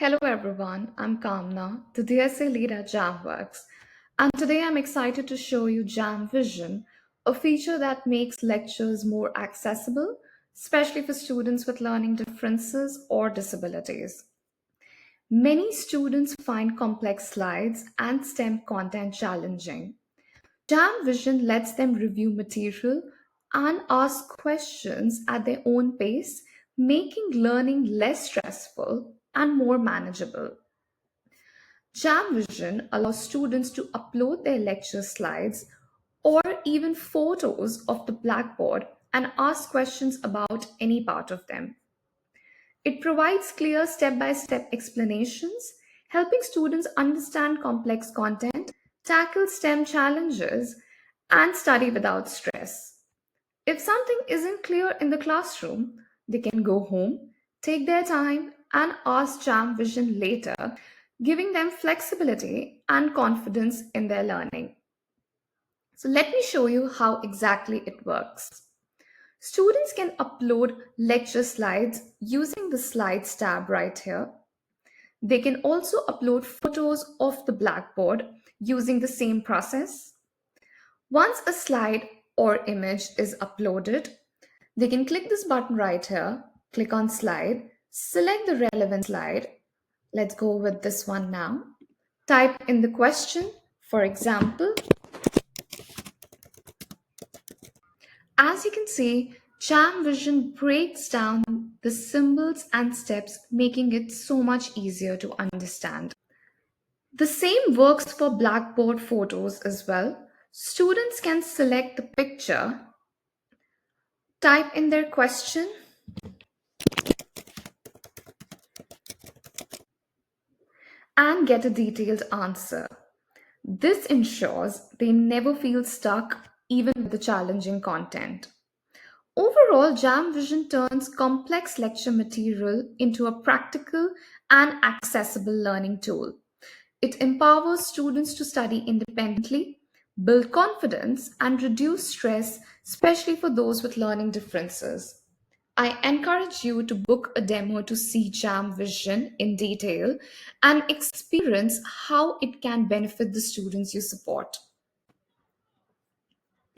Hello everyone, I'm Kamna, the DSA Lead at Jamworks, and today I'm excited to show you JamVision, a feature that makes lectures more accessible, especially for students with learning differences or disabilities. Many students find complex slides and STEM content challenging. JamVision lets them review material and ask questions at their own pace, making learning less stressful and more manageable. JamVision allows students to upload their lecture slides or even photos of the blackboard and ask questions about any part of them. It provides clear step by step explanations, helping students understand complex content, tackle STEM challenges, and study without stress. If something isn't clear in the classroom, they can go home, take their time, and ask JamVision later, giving them flexibility and confidence in their learning. So, let me show you how exactly it works. Students can upload lecture slides using the Slides tab right here. They can also upload photos of the blackboard using the same process. Once a slide or image is uploaded, they can click this button right here, click on slide, select the relevant slide. Let's go with this one now. Type in the question, for example. As you can see, JamVision breaks down the symbols and steps, making it so much easier to understand. The same works for Blackboard photos as well. Students can select the picture, type in their question, and get a detailed answer. This ensures they never feel stuck even with the challenging content. Overall, JamVision turns complex lecture material into a practical and accessible learning tool. It empowers students to study independently, build confidence, and reduce stress, especially for those with learning differences. I encourage you to book a demo to see JamVision in detail and experience how it can benefit the students you support.